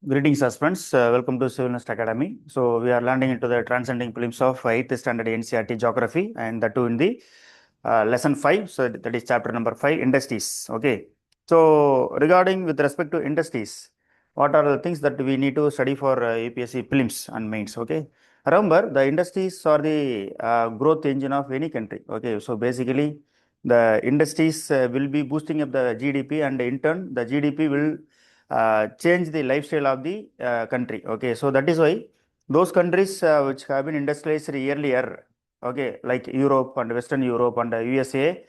Greetings, aspirants. Welcome to CIVILNEST Academy. So, we are landing into the Transcending Prelims of 8th Standard Ncert Geography, and that too in the lesson 5. So, that is chapter number 5, Industries. Okay. So, regarding with respect to industries, what are the things that we need to study for UPSC Prelims and Mains? Okay. Remember, the industries are the growth engine of any country. Okay. So, basically, the industries will be boosting up the GDP, and in turn, the GDP will change the lifestyle of the country. Okay, so that is why those countries which have been industrialized earlier, okay, like Europe and Western Europe and USA,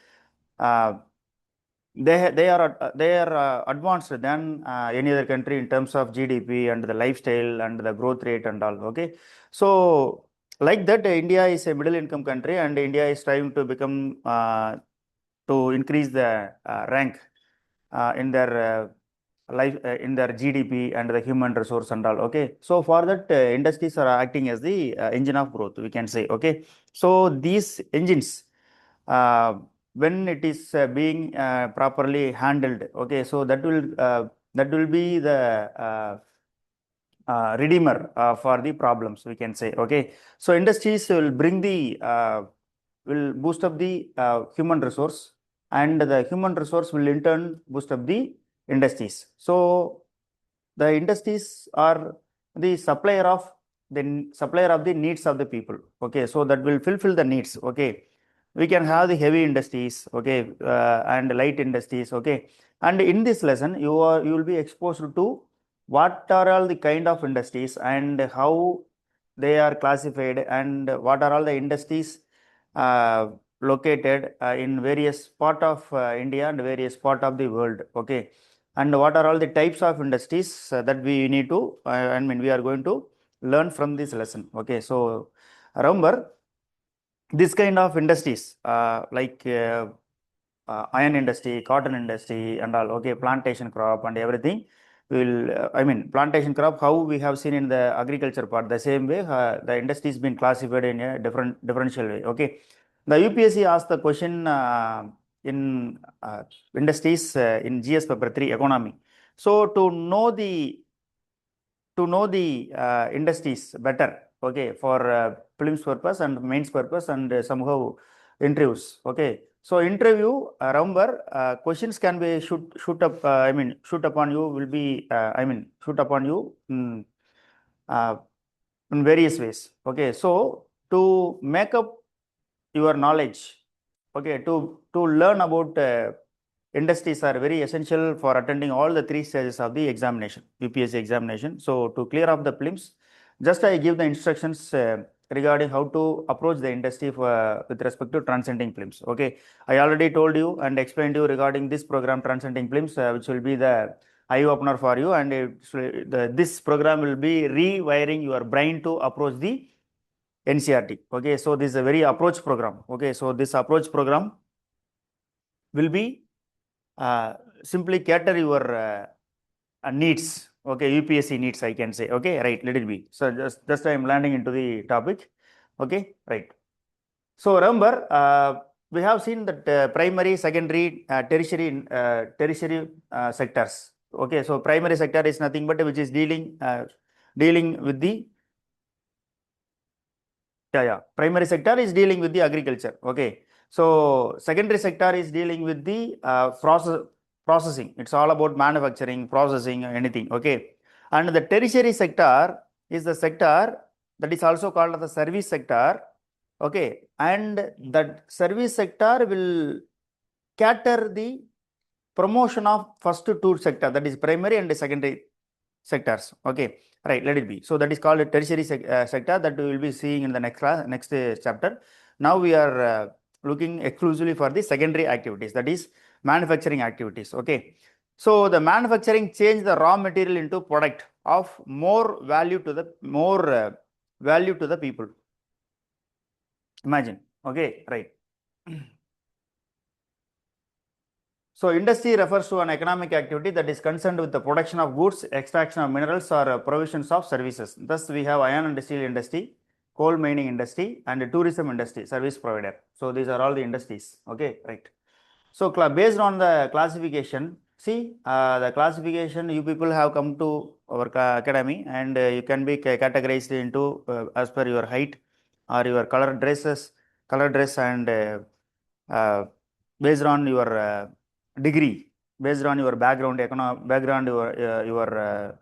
they are advanced than any other country in terms of GDP and the lifestyle and the growth rate and all. Okay, so like that, India is a middle income country, and India is trying to become to increase the rank in their life in their GDP and the human resource and all. Okay, so for that, industries are acting as the engine of growth, we can say. Okay, so these engines, when it is being properly handled, okay, so that will be the redeemer for the problems, we can say. Okay, so industries will bring the will boost up the human resource, and the human resource will in turn boost up the industries. So the industries are the supplier of the needs of the people. Okay, so that will fulfill the needs. Okay, we can have the heavy industries, okay, and light industries. Okay, and in this lesson you will be exposed to what are all the kind of industries and how they are classified, and what are all the industries located in various part of India and various part of the world. Okay, and what are all the types of industries that we need to we are going to learn from this lesson. Okay, so remember, this kind of industries like iron industry, cotton industry and all, okay, plantation crop and everything, we will plantation crop, how we have seen in the agriculture part, the same way the industry has been classified in a differential way. Okay, the UPSC asked the question in industries in GS paper 3 economy. So to know the industries better, okay, for prelims purpose and mains purpose and somehow interviews. Okay, so interview, remember, questions can be shoot upon you will be shoot upon you in various ways. Okay, so to make up your knowledge, okay, to learn about industries are very essential for attending all the 3 stages of the examination, UPSC examination. So to clear up the prelims, just I give the instructions regarding how to approach the industry with respect to transcending prelims. Okay, I already told you and explained you regarding this program, transcending prelims, which will be the eye opener for you, and this program will be rewiring your brain to approach the NCERT. Okay, so this is a very approach program. Okay, so this approach program will be simply cater your needs. Okay, UPSC needs, I can say. Okay, right, let it be. So just I am landing into the topic. Okay, right. So remember, we have seen that primary, secondary, tertiary sectors. Okay, so primary sector is nothing but which is dealing with the primary sector is dealing with the agriculture. Okay, so secondary sector is dealing with the processing. It's all about manufacturing, processing, anything. Okay, and the tertiary sector is the sector that is also called the service sector. Okay, and that service sector will cater the promotion of first 2 sector, that is primary and secondary sectors. Okay, right, let it be. So that is called a tertiary sector, that we will be seeing in the next class, next chapter. Now we are looking exclusively for the secondary activities, that is manufacturing activities. Okay, so the manufacturing change the raw material into product of more value to the people. Imagine. Okay, right. So industry refers to an economic activity that is concerned with the production of goods, extraction of minerals, or provisions of services. Thus, we have iron and steel industry, coal mining industry, and tourism industry, service provider. So these are all the industries. Okay, right. So based on the classification, See, the classification you people have come to our academy, and you can be categorized into as per your height or your color dress, and based on your degree, based on your background, your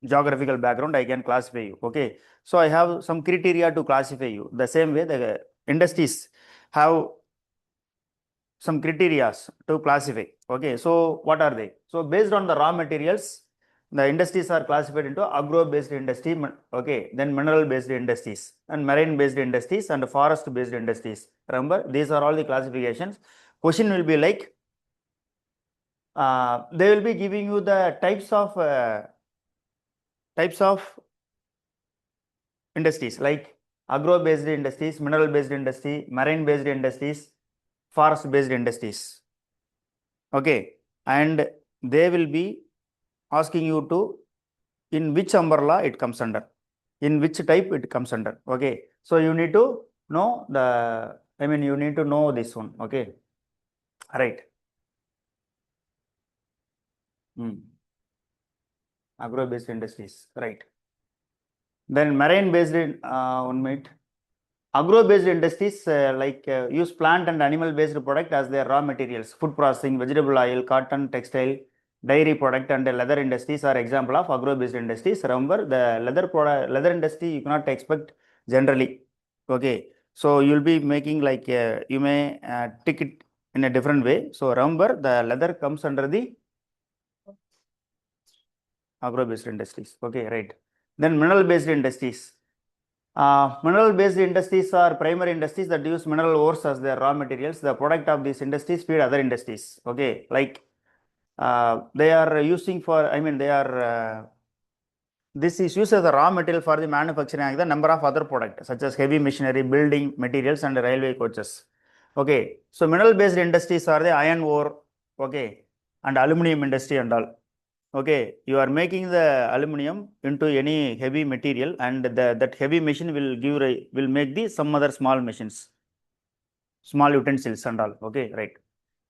geographical background, I can classify you. Okay, so I have some criteria to classify you. The same way, the industries have some criteria to classify. Okay, so what are they? So based on the raw materials, the industries are classified into agro based industry, okay, then mineral based industries, and marine based industries, and forest based industries. Remember, these are all the classifications. Question will be like, they will be giving you the types of industries, like agro based industries, mineral based industry, marine based industries, forest based industries. Okay, and they will be asking you to in which umbrella it comes under, in which type it comes under. Okay, so you need to know the, you need to know this one. Okay, right. Agro based industries, right. Then marine based, 1 minute. Agro based industries use plant and animal based product as their raw materials. Food processing, vegetable oil, cotton, textile, dairy product, and leather industries are example of agro based industries. Remember, the leather industry you cannot expect generally. Okay, so you'll be making like you may tick it in a different way. So remember, the leather comes under the agro based industries. Okay, right. Then mineral based industries. Mineral based industries are primary industries that use mineral ores as their raw materials. The product of these industries feed other industries. Okay, like they are using for, this is used as a raw material for the manufacturing of the number of other products such as heavy machinery, building materials, and railway coaches. Okay, so mineral based industries are the iron ore, okay, and aluminum industry and all. Okay, you are making the aluminum into any heavy material, and that heavy machine will make the some other small machines, small utensils and all. Okay, right.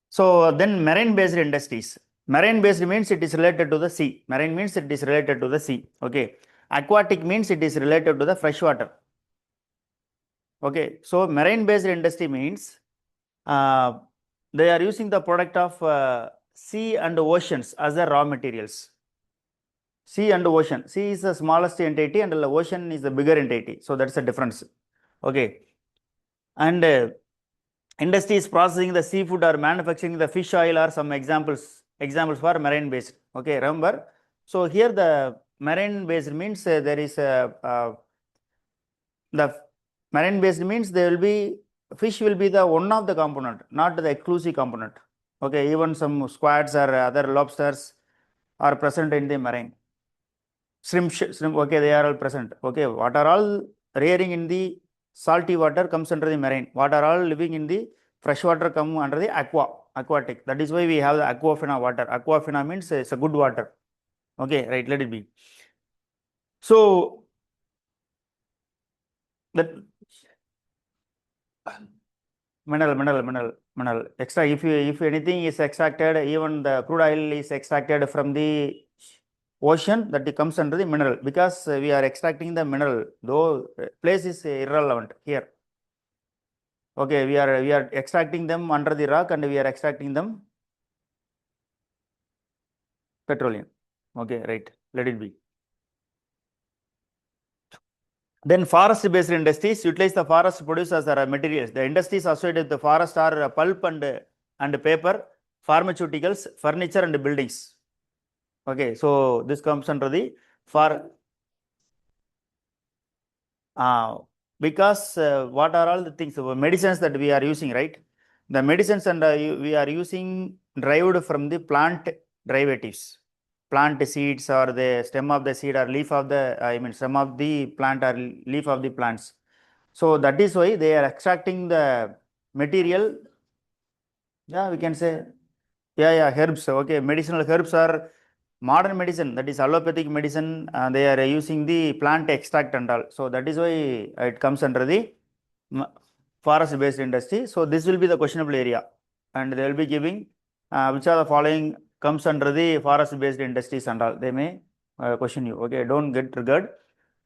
So then marine based industries. Marine based means it is related to the sea. Marine means it is related to the sea. Okay, aquatic means it is related to the fresh water. Okay, so marine based industry means they are using the product of sea and oceans as the raw materials. Sea and ocean. Sea is the smallest entity and the ocean is the bigger entity. So that's the difference. Okay. And industries processing the seafood or manufacturing the fish oil are some examples for marine based. Okay, remember. So here the marine based means there is the marine based means there will be fish will be the one of the component, not the exclusive component. Okay, even some squads or other lobsters are present in the marine. Shrimp, okay, they are all present. Okay, what are all rearing in the salty water comes under the marine. What are all living in the fresh water come under the aquatic. That is why we have the aquafina water. Aquafina means it's a good water. Okay, right, let it be. So that mineral extra, if anything is extracted, even the crude oil is extracted from the ocean, that it comes under the mineral, because we are extracting the mineral, though place is irrelevant here. Okay, we are extracting them under the rock, and we are extracting them petroleum. Okay, right, let it be. Then forest based industries utilize the forest produce as their materials. The industries associated with the forest are pulp and paper, pharmaceuticals, furniture, and buildings. Okay, so this comes under the because what are all the things, medicines that we are using, right? The medicines and we are using derived from the plant derivatives, plant seeds or the stem of the seed or leaf of the, stem of the plant or leaf of the plants. So that is why they are extracting the material. Yeah, we can say, yeah, herbs. Okay, medicinal herbs are modern medicine, that is allopathic medicine. They are using the plant extract and all. So that is why it comes under the forest based industry. So this will be the questionable area, and they will be giving which are the following comes under the forest based industries and all, they may question you. Okay, don't get triggered.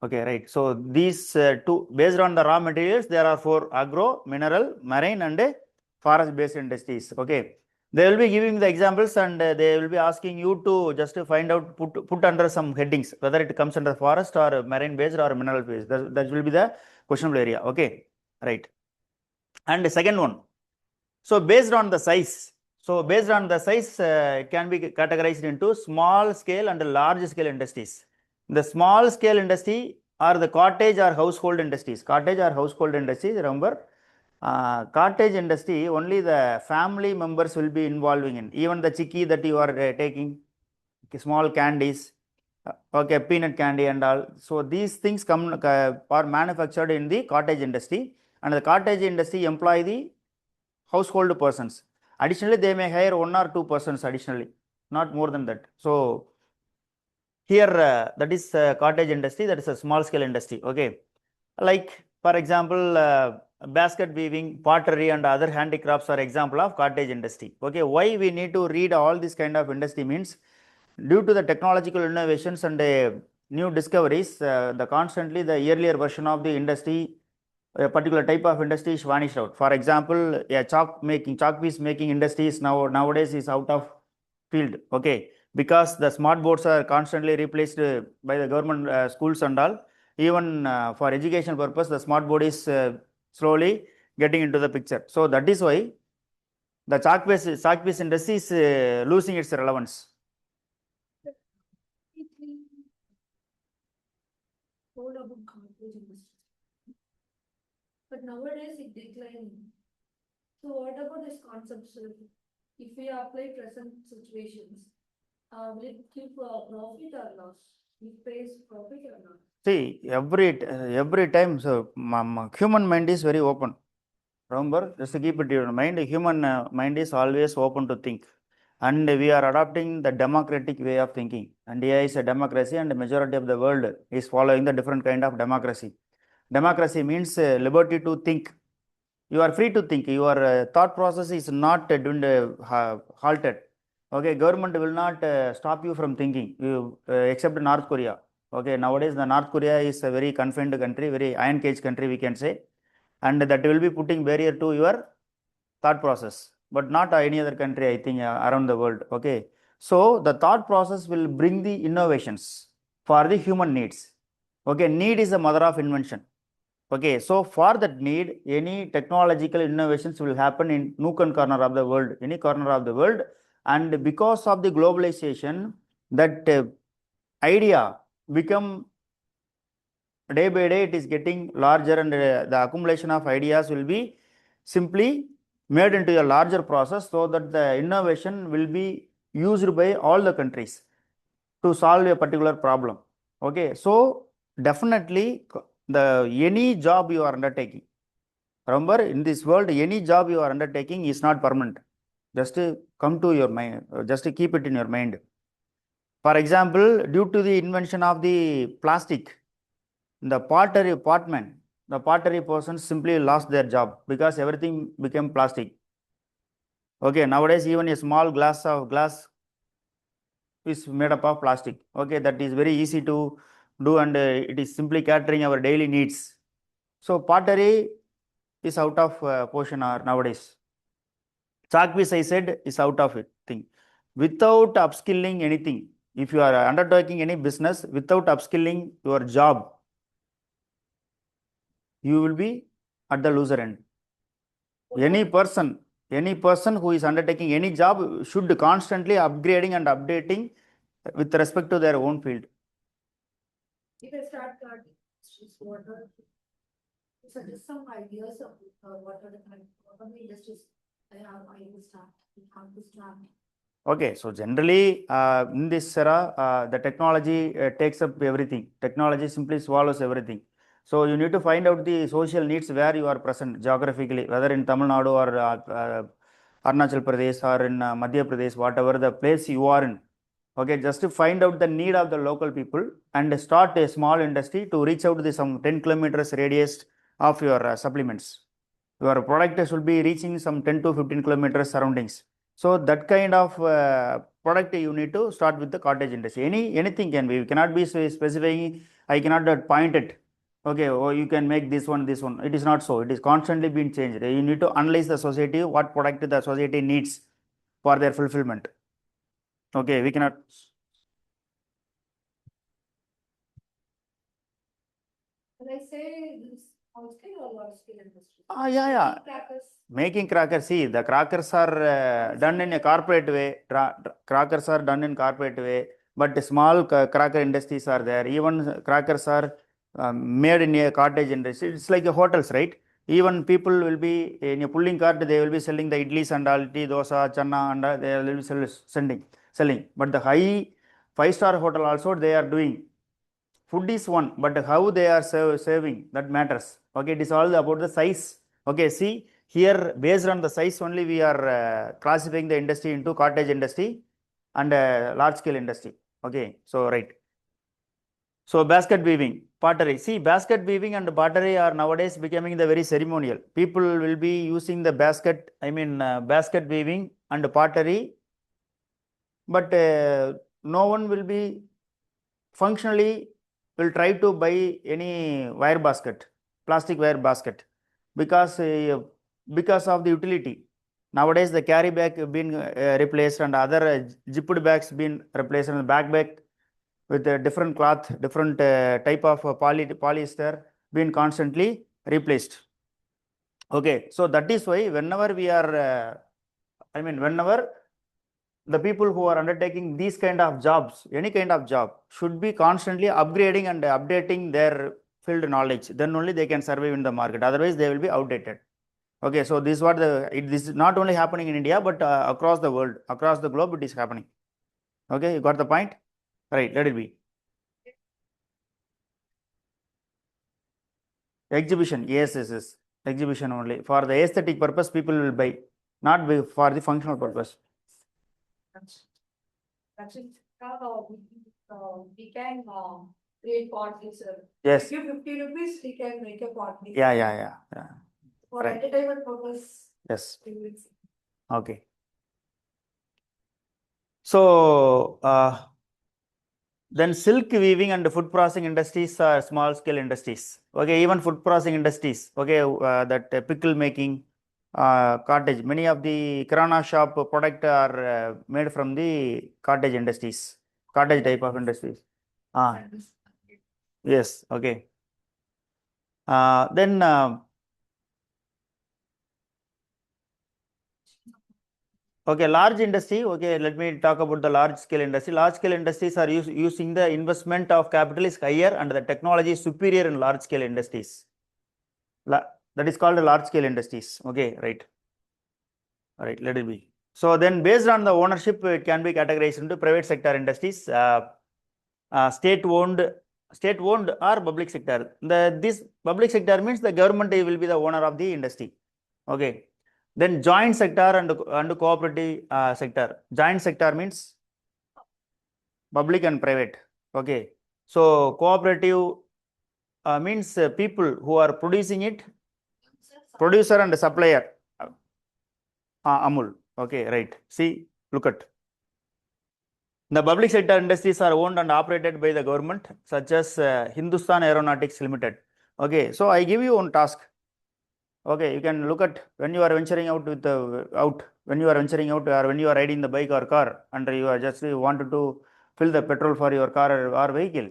Okay, right. So these two, based on the raw materials, there are 4: agro, mineral, marine, and forest based industries. Okay, they will be giving the examples, and they will be asking you to just find out, put under some headings, whether it comes under forest or marine based or mineral based. That will be the questionable area. Okay, right. And the second one, so based on the size, can be categorized into small scale and large scale industries. The small scale industry are the cottage or household industries. Remember, cottage industry, only the family members will be involving in. Even the chicky that you are taking, small candies, okay, peanut candy and all. So these things come are manufactured in the cottage industry, and the cottage industry employ the household persons. Additionally, they may hire 1 or 2 persons additionally, not more than that. So here that is cottage industry, that is a small scale industry. Okay, like for example, basket weaving, pottery, and other handicrafts are example of cottage industry. Okay, why we need to read all this kind of industry means, due to the technological innovations and new discoveries, the earlier version of the industry, a particular type of industry is vanished out. For example, a chalk piece making industry is nowadays is out of field. Okay, because the smart boards are constantly replaced by the government schools and all. Even for education purpose, the smart board is slowly getting into the picture. So that is why the chalk piece industry is losing its relevance. But nowadays it declining. So what about this concept, sir? If we apply present situations, will it keep profit or loss? It pays profit or not? See, every time, so human mind is very open. Remember, just to keep it in your mind, human mind is always open to think. And we are adopting the democratic way of thinking. And AI is a democracy, and the majority of the world is following the different kind of democracy. Democracy means liberty to think. You are free to think. Your thought process is not halted. Okay, government will not stop you from thinking, except North Korea. Okay, nowadays the North Korea is a very confined country, very iron cage country, we can say, and that will be putting barrier to your thought process, but not any other country, I think, around the world. Okay, so the thought process will bring the innovations for the human needs. Okay, need is the mother of invention. Okay, so for that need, any technological innovations will happen in nook and corner of the world, any corner of the world. And because of the globalization, that idea become day by day, it is getting larger, and the accumulation of ideas will be simply made into a larger process, so that the innovation will be used by all the countries to solve a particular problem. Okay, so definitely any job you are undertaking, remember, in this world, any job you are undertaking is not permanent. Just come to your mind, just keep it in your mind. For example, due to the invention of the plastic, the pottery persons simply lost their job because everything became plastic. Okay, nowadays even a small glass is made up of plastic. Okay, that is very easy to do, and it is simply catering our daily needs. So pottery is out of portion nowadays. Chalk piece, I said, is out of it thing. Without upskilling anything, if you are undertaking any business without upskilling your job, you will be at the loser end. Any person who is undertaking any job should constantly upgrading and updating with respect to their own field. If I start suggest some ideas of what are the industries I will start, how to start. Okay, so generally in this era, the technology takes up everything. Technology simply swallows everything. So you need to find out the social needs where you are present geographically, whether in Tamil Nadu or Arunachal Pradesh or in Madhya Pradesh, whatever the place you are in. Okay, just to find out the need of the local people and start a small industry to reach out to some 10 kilometers radius of your supplements. Your product should be reaching some 10 to 15 kilometers surroundings. So that kind of product you need to start with the cottage industry. Anything can be. You cannot be specifying. I cannot point it. Okay, or you can make this one, this one. It is not so. It is constantly being changed. You need to analyze the society, what product the society needs for their fulfillment. Okay, we cannot. When I say this small scale or large scale industry? Yeah. Crackers. Making crackers, see, the crackers are done in a corporate way. Crackers are done in corporate way, but small cracker industries are there. Even crackers are made in a cottage industry. It's like a hotels, right? Even people will be in a pulling cart. They will be selling the idlis and all, tea, dosa, channa, and they will be selling. But the high 5-star hotel also they are doing. Food is one, but how they are serving that matters. Okay, it is all about the size. Okay, see here based on the size only we are classifying the industry into cottage industry and large scale industry. Okay, so right. So basket weaving, pottery. See, basket weaving and pottery are nowadays becoming the very ceremonial. People will be using the basket, basket weaving and pottery, but no one will be functionally will try to buy any wire basket, plastic wire basket, because of the utility. Nowadays, the carry bag been replaced and other zipped bags been replaced, and the backpack with a different cloth, different type of polyester been constantly replaced. Okay, so that is why whenever we are, whenever the people who are undertaking these kind of jobs, any kind of job, should be constantly upgrading and updating their field knowledge. Then only they can survive in the market. Otherwise, they will be outdated. Okay, so this is what this is not only happening in India, but across the world, across the globe, it is happening. Okay, you got the point? Right, let it be. Exhibition, yes. Exhibition only. For the aesthetic purpose, people will buy, not for the functional purpose. That's it. We can create pottery, sir. Yes. If you 50 rupees, we can make a pottery. Yeah. For Right. entertainment purpose. Yes. we will see. Okay. So then silk weaving and food processing industries are small scale industries. Okay, even food processing industries. Okay, that pickle making, cottage. Many of the kirana shop product are made from the cottage industries, cottage type of industries. Yes. Okay. Then okay, large industry. Okay, let me talk about the large scale industry. Large scale industries are using the investment of capital is higher and the technology is superior in large scale industries. That is called large scale industries. Okay, right. All right, let it be. So then based on the ownership, it can be categorized into private sector industries, state owned or public sector. This public sector means the government will be the owner of the industry. Okay. Then joint sector and cooperative sector. Joint sector means public and private. Okay. So cooperative means people who are producing it, producer and supplier. Amul. Okay, right. See, look at. The public sector industries are owned and operated by the government, such as Hindustan Aeronautics Limited. Okay, so I give you one task. Okay, you can look at when you are venturing out with when you are venturing out or when you are riding the bike or car and you are just wanted to fill the petrol for your car or vehicle.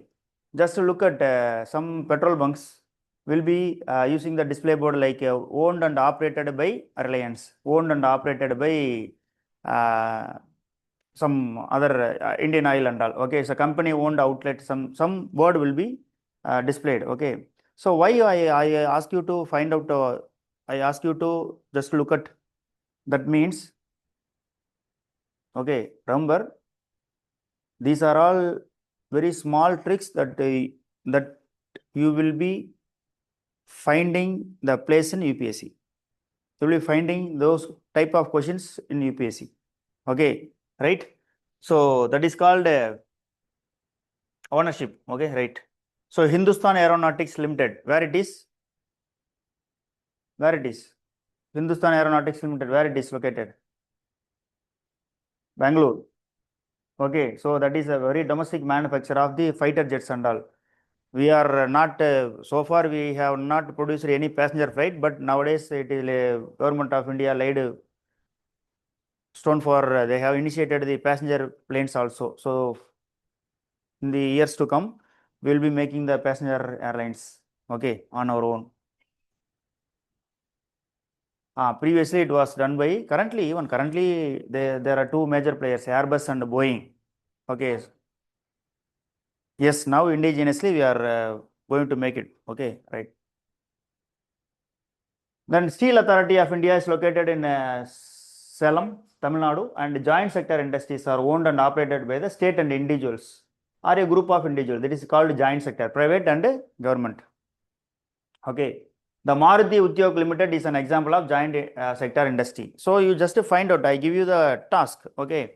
Just to look at some petrol bunks will be using the display board like owned and operated by Reliance, owned and operated by some other Indian Oil and all. Okay, it's a company owned outlet. Some word will be displayed. Okay, so why I ask you to find out. I ask you to just look at. That means, okay, remember, these are all very small tricks that that you will be finding the place in UPSC. You will be finding those type of questions in UPSC. Okay, right? So that is called ownership. Okay, right? So Hindustan Aeronautics Limited, where it is? Where it is? Hindustan Aeronautics Limited, where it is located? Bangalore. Okay, so that is a very domestic manufacturer of the fighter jets and all. We are not, so far we have not produced any passenger flight, but nowadays it is government of India laid stone for, they have initiated the passenger planes also. So in the years to come, we will be making the passenger airlines, okay, on our own. Previously it was done by, currently there are two major players, Airbus and Boeing. Okay. Yes, now indigenously we are going to make it. Okay, right. Then Steel Authority of India is located in Salem, Tamil Nadu, and joint sector industries are owned and operated by the state and individuals, or a group of individuals. That is called joint sector, private and government. Okay. The Maruti Udyog Limited is an example of joint sector industry. So you just find out, I give you the task, okay,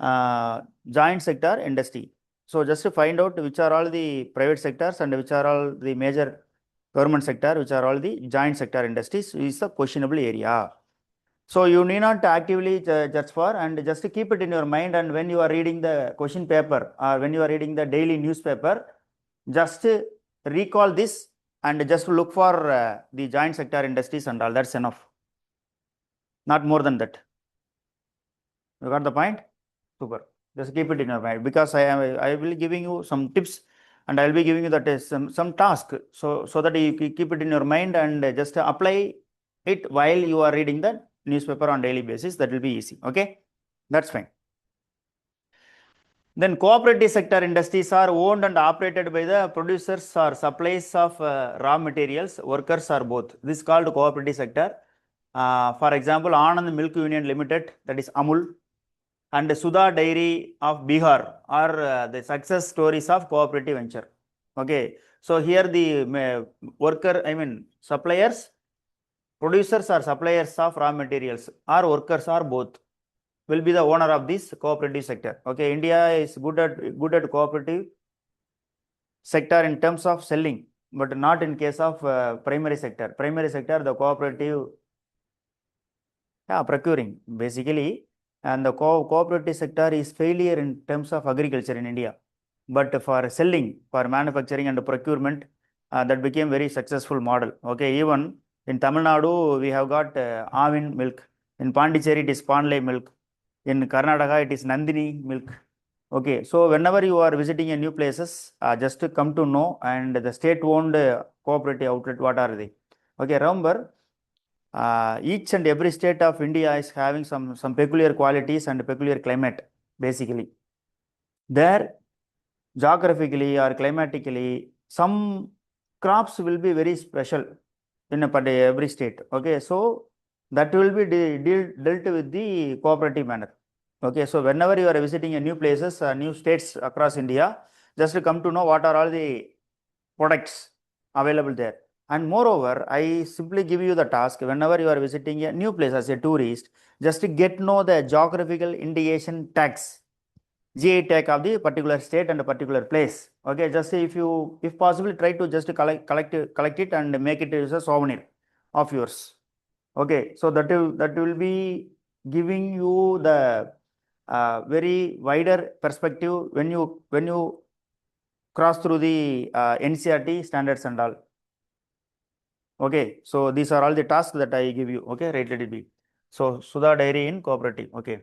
joint sector industry. So just to find out which are all the private sectors and which are all the major government sector, which are all the joint sector industries is the questionable area. So you need not actively search for, and just keep it in your mind, and when you are reading the question paper or when you are reading the daily newspaper, just recall this and just look for the joint sector industries and all. That's enough. Not more than that. You got the point? Super. Just keep it in your mind, because I will be giving you some tips and I will be giving you that some task, so that you keep it in your mind and just apply it while you are reading the newspaper on daily basis. That will be easy. Okay, that's fine. Then cooperative sector industries are owned and operated by the producers or suppliers of raw materials, workers, or both. This is called cooperative sector. For example, Anand Milk Union Limited, that is Amul, and Sudha Dairy of Bihar are the success stories of cooperative venture. Okay, so here the suppliers, producers or suppliers of raw materials, or workers, or both, will be the owner of this cooperative sector. Okay, India is good at cooperative sector in terms of selling, but not in case of primary sector. Primary sector, the cooperative, procuring basically, and the cooperative sector is failure in terms of agriculture in India. But for selling, for manufacturing and procurement, that became very successful model. Okay, even in Tamil Nadu, we have got Avin milk. In Pondicherry, it is Panlay milk. In Karnataka, it is Nandini milk. Okay, so whenever you are visiting a new places, just to come to know, and the state-owned cooperative outlet, what are they? Okay, remember, each and every state of India is having some peculiar qualities and peculiar climate, basically. There, geographically or climatically, some crops will be very special in every state. Okay, so that will be dealt with the cooperative manner. Okay, so whenever you are visiting a new places, new states across India, just to come to know what are all the products available there. And moreover, I simply give you the task, whenever you are visiting a new place as a tourist, just to get know the geographical indication tags, GI tag of the particular state and a particular place. Okay, just say if possible, try to just collect it and make it as a souvenir of yours. Okay, so that will be giving you the very wider perspective when you cross through the NCERT standards and all. Okay, so these are all the tasks that I give you. Okay, right, let it be. So Sudha Dairy in cooperative. Okay,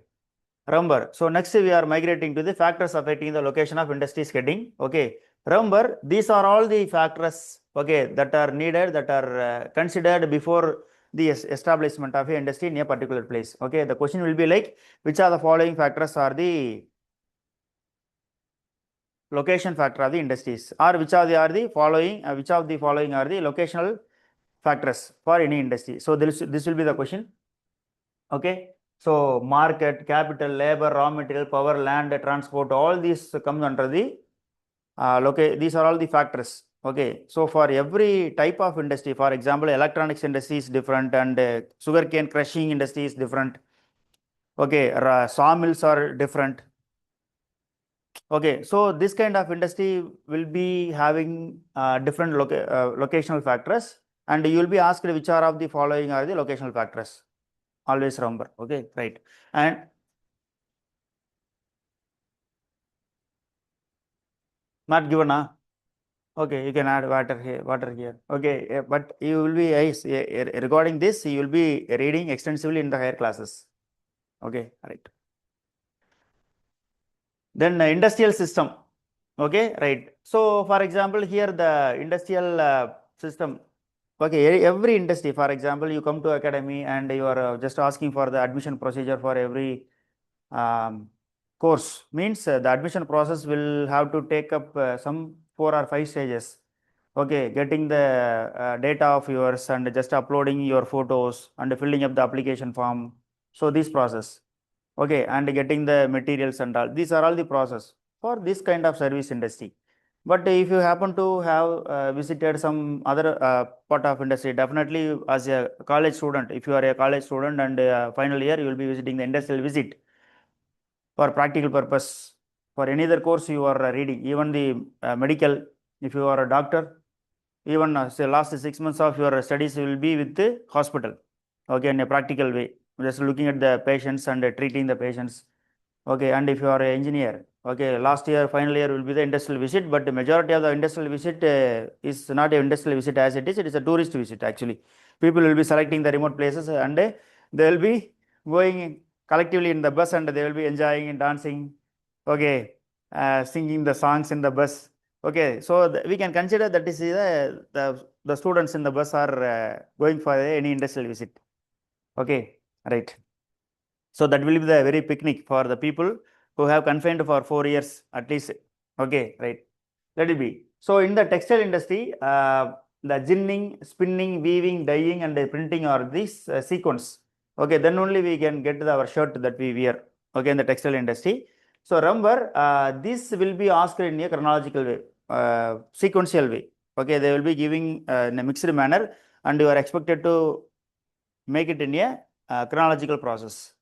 remember, so next we are migrating to the factors affecting the location of industries heading. Okay, remember, these are all the factors, okay, that are needed, that are considered before the establishment of a industry in a particular place. Okay, the question will be like, which are the following factors are the location factor of the industries, or which of the following are the locational factors for any industry. So this will be the question. Okay, so market, capital, labor, raw material, power, land, transport, all these come under the these are all the factors. Okay, so for every type of industry, for example, electronics industry is different, and sugarcane crushing industry is different. Okay, sawmills are different. Okay, so this kind of industry will be having different locational factors, and you will be asked which are of the following are the locational factors. Always remember. Okay, right. And Not given, huh? Okay, you can add water here. Okay, but you will be regarding this, you will be reading extensively in the higher classes. Okay, right. Then industrial system. Okay, right. So, for example, here the industrial system. Okay, every industry, for example, you come to academy and you are just asking for the admission procedure for every course. Means the admission process will have to take up some 4 or 5 stages. Okay, getting the data of yours and just uploading your photos and filling up the application form. So this process. Okay, and getting the materials and all. These are all the process for this kind of service industry. But if you happen to have visited some other part of industry, definitely as a college student, if you are a college student and final year, you will be visiting the industrial visit for practical purpose. For any other course you are reading, even the medical, if you are a doctor, even say last 6 months of your studies will be with the hospital. Okay, in a practical way, just looking at the patients and treating the patients. Okay, and if you are an engineer, okay, last year, final year will be the industrial visit, but the majority of the industrial visit is not an industrial visit as it is a tourist visit actually. People will be selecting the remote places and they will be going collectively in the bus and they will be enjoying and dancing, okay, singing the songs in the bus. Okay, so we can consider that is the students in the bus are going for any industrial visit. Okay, right. So that will be the very picnic for the people who have confined for 4 years at least. Okay, right. Let it be. So in the textile industry, the ginning, spinning, weaving, dyeing, and printing are these sequence. Okay, then only we can get our shirt that we wear. Okay, in the textile industry. So remember, this will be asked in a chronological way, sequential way. Okay, they will be giving in a mixed manner, and you are expected to make it in a chronological process.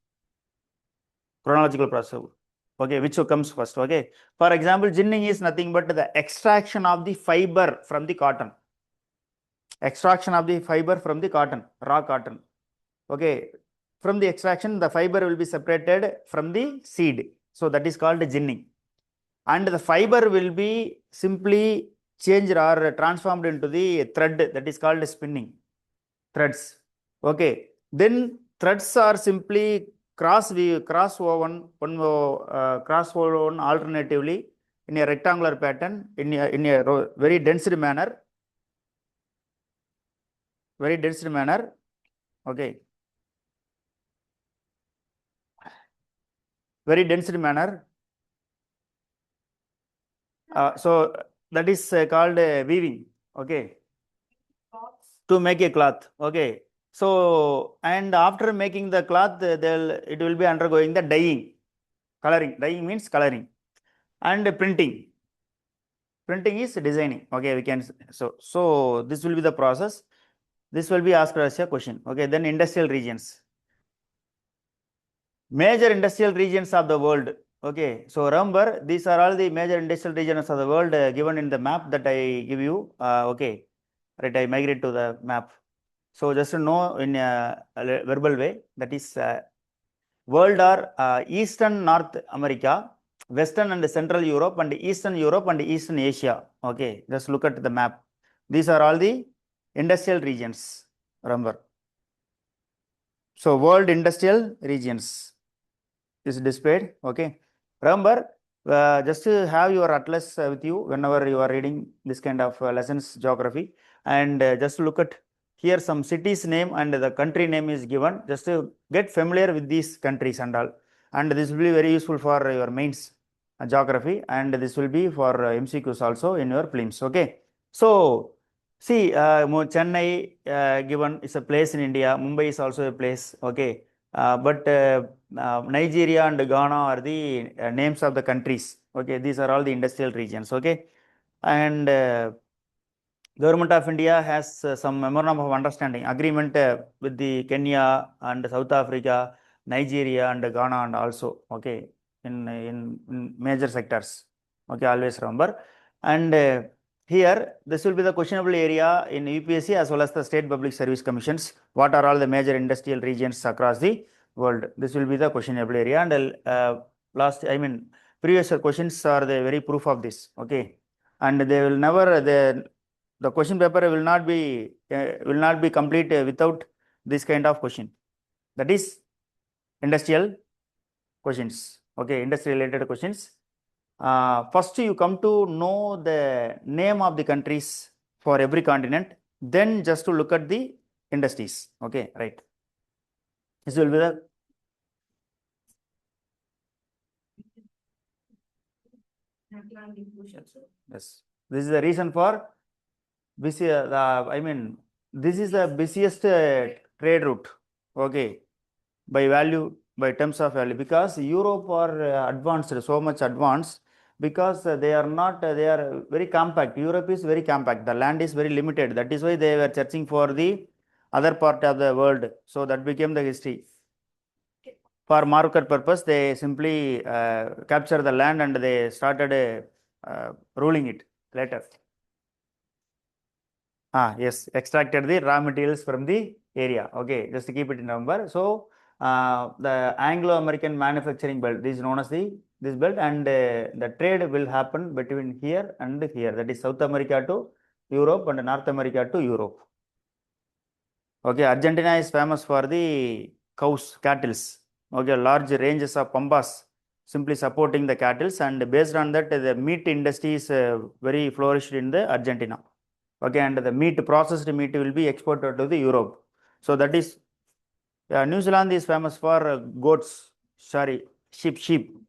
Okay, which comes first. Okay, for example, ginning is nothing but the extraction of the fiber from the cotton. Extraction of the fiber from the cotton, raw cotton. Okay, from the extraction, the fiber will be separated from the seed. So that is called ginning. And the fiber will be simply changed or transformed into the thread, that is called spinning. Threads. Okay, then threads are simply cross-woven alternatively in a rectangular pattern in a very dense manner. Okay, very dense manner. So that is called weaving. Okay, to make a cloth. Okay, so and after making the cloth, it will be undergoing the dyeing, coloring. Dyeing means coloring, and printing. Printing is designing. Okay, we can so this will be the process. This will be asked as a question. Okay, then industrial regions. Major industrial regions of the world. Okay, so remember these are all the major industrial regions of the world given in the map that I give you. Okay, right, I migrate to the map. So just to know in a verbal way, that is world are Eastern North America, Western and Central Europe, and Eastern Europe and Eastern Asia. Okay, just look at the map. These are all the industrial regions. Remember. So world industrial regions is displayed. Okay, remember just to have your atlas with you whenever you are reading this kind of lessons geography, and just look at here some cities name and the country name is given, just to get familiar with these countries and all, and this will be very useful for your mains geography, and this will be for MCQs also in your prelims. Okay, so see Chennai given is a place in India, Mumbai is also a place. Okay, but Nigeria and Ghana are the names of the countries. Okay, these are all the industrial regions. Okay, and Government of India has some memorandum of understanding agreement with the Kenya and South Africa, Nigeria and Ghana and also. Okay, in major sectors. Okay, always remember. And here this will be the questionable area in UPSC as well as the state public service commissions. What are all the major industrial regions across the world? This will be the questionable area, and previous questions are the very proof of this. Okay, and they will never, the question paper will not be complete without this kind of question. That is industrial questions. Okay, industry related questions. First you come to know the name of the countries for every continent, then just to look at the industries. Okay, right. This will be the yes. This is the reason for busy. I mean, this is the busiest trade route. Okay, by value, by terms of value, because Europe are advanced, so much advanced, because they are not, they are very compact. Europe is very compact. The land is very limited. That is why they were searching for the other part of the world. So that became the history. For market purpose, they simply capture the land and they started ruling it later. Yes, extracted the raw materials from the area. Okay, just to keep it in number. So the Anglo-American manufacturing belt, this is known as this belt, and the trade will happen between here and here. That is South America to Europe and North America to Europe. Okay, Argentina is famous for the cows, cattle. Okay, large ranges of pampas simply supporting the cattle, and based on that, the meat industry is very flourished in the Argentina. Okay, and the meat, processed meat will be exported to the Europe. So that is, New Zealand is famous for goats, sheep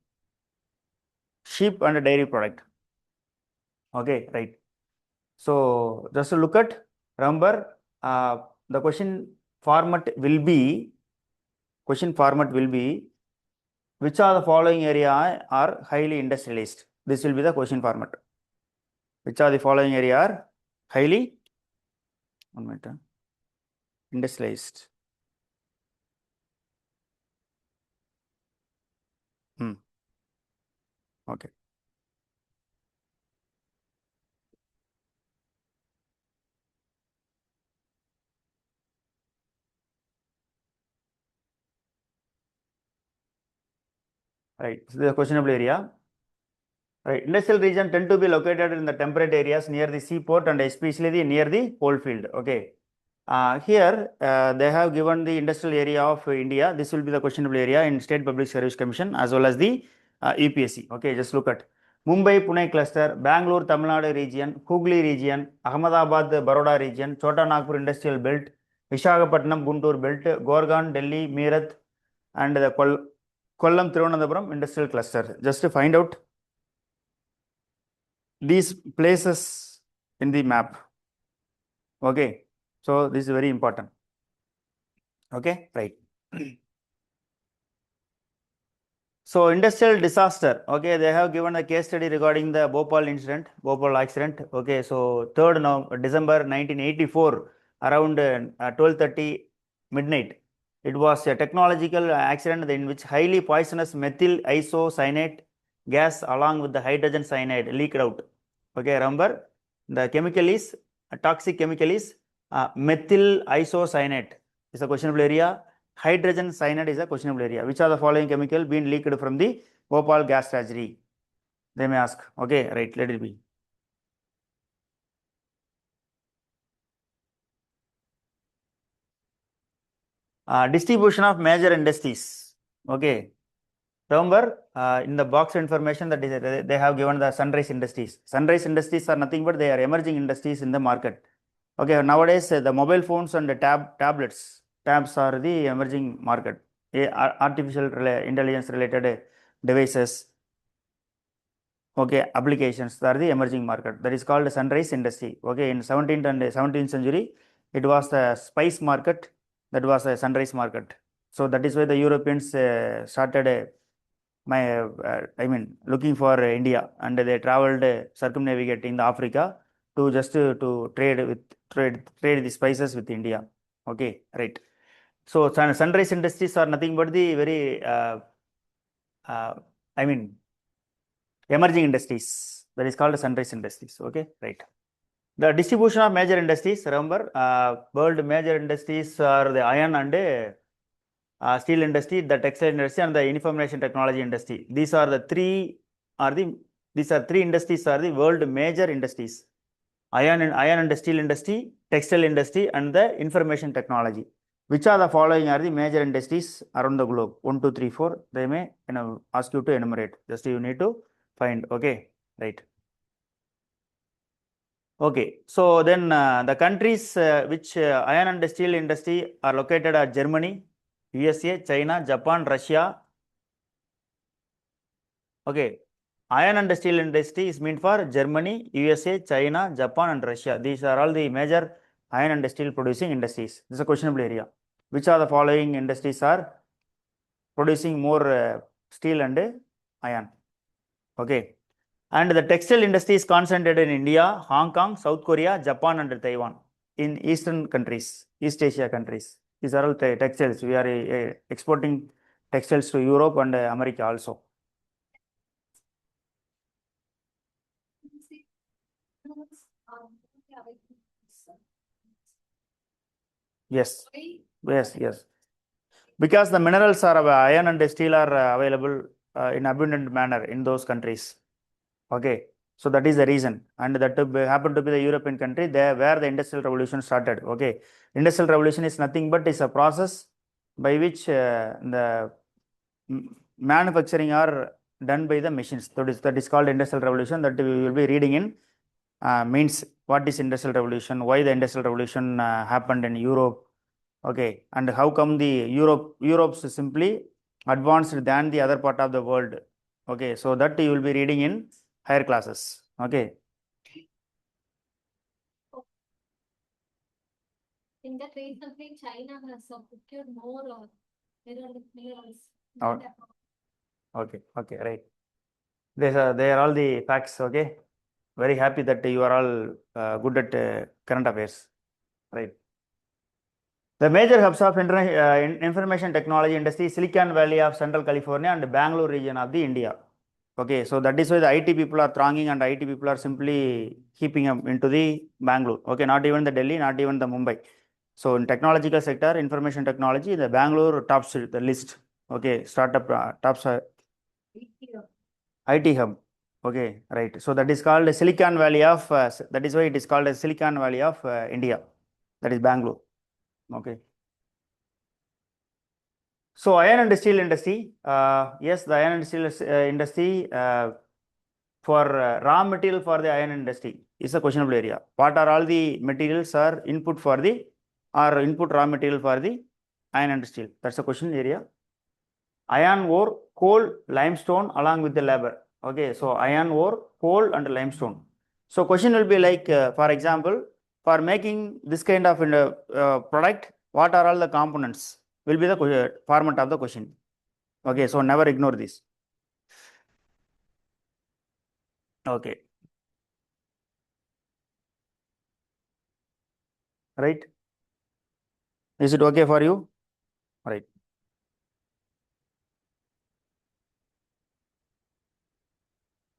and dairy product. Okay, right. So just to look at, remember, the question format will be, which are the following area are highly industrialized? This will be the question format. Which are the following area are highly industrialized? Okay. Right. So the questionable area. Right. Industrial region tend to be located in the temperate areas near the seaport and especially near the coal field. Okay. Here they have given the industrial area of India. This will be the questionable area in State Public Service Commission as well as the UPSC. Okay, just look at Mumbai Pune cluster, Bangalore Tamil Nadu region, Hooghly region, Ahmedabad Baroda region, Chota Nagpur industrial belt, Visakhapatnam Guntur belt, Gorgan Delhi Meerut, and the Kollam Thiruvananthapuram industrial cluster. Just to find out these places in the map. Okay, so this is very important. Okay, right. So industrial disaster. Okay, they have given a case study regarding the Bhopal accident. Okay, so 3rd December 1984, around 12:30 midnight. It was a technological accident in which highly poisonous methyl isocyanate gas along with the hydrogen cyanide leaked out. Okay, remember the chemical is toxic chemical is methyl isocyanate is a questionable area. Hydrogen cyanide is a questionable area. Which are the following chemical being leaked from the Bhopal gas tragedy? They may ask. Okay, right, let it be. Distribution of major industries. Okay, remember in the box information that is, they have given the sunrise industries. Sunrise industries are nothing but they are emerging industries in the market. Okay, nowadays the mobile phones and the tabs are the emerging market. Artificial intelligence related devices. Okay, applications are the emerging market. That is called sunrise industry. Okay, in 17th and 17th century, it was the spice market. That was a sunrise market. So that is why the Europeans started looking for India, and they traveled circumnavigating the Africa to just to trade the spices with India. Okay, right. So sunrise industries are nothing but the very emerging industries. That is called sunrise industries. Okay, right. The distribution of major industries. Remember, world major industries are the iron and steel industry, the textile industry, and the information technology industry. These are the three are the These are three industries are the world major industries. Iron and steel industry, textile industry, and the information technology. Which are the following are the major industries around the globe? 1, 2, 3, 4. They may ask you to enumerate. Just you need to find. Okay, right. Okay, so then the countries which iron and steel industry are located are Germany, USA, China, Japan, Russia. Okay, iron and steel industry is meant for Germany, USA, China, Japan, and Russia. These are all the major iron and steel producing industries. This is a questionable area. Which are the following industries are producing more steel and iron? Okay, and the textile industry is concentrated in India, Hong Kong, South Korea, Japan, and Taiwan. In Eastern countries, East Asia countries. These are all textiles. We are exporting textiles to Europe and America also. Yes, yes, yes. Because the minerals are iron and steel are available in abundant manner in those countries. Okay, so that is the reason, and that happened to be the European country there where the industrial revolution started. Okay, industrial revolution is nothing but is a process by which the manufacturing are done by the machines. That is called industrial revolution. That we will be reading in means what is industrial revolution, why the industrial revolution happened in Europe. Okay, and how come the Europe's simply advanced than the other part of the world. Okay, so that you will be reading in higher classes. Okay. In that recently, China has procured more minerals. Okay, okay, right. They are all the facts. Okay, very happy that you are all good at current affairs. Right. The major hubs of information technology industry, Silicon Valley of Central California and Bangalore region of the India. Okay, so that is why the IT people are thronging and IT people are simply keeping up into the Bangalore. Okay, not even the Delhi, not even the Mumbai. So in technological sector, information technology, the Bangalore tops the list. Okay, startup tops IT hub. Okay, right. So that is called Silicon Valley of, that is why it is called as Silicon Valley of India. That is Bangalore. Okay. So iron and steel industry, yes, the iron and steel industry for raw material for the iron industry is a questionable area. What are all the materials are input for the or input raw material for the iron and steel? That's a question area. Iron ore, coal, limestone along with the labor. Okay, so iron ore, coal and limestone. So question will be like, for example, for making this kind of product, what are all the components? Will be the format of the question. Okay, so never ignore this. Okay. Right? Is it okay for you? Right.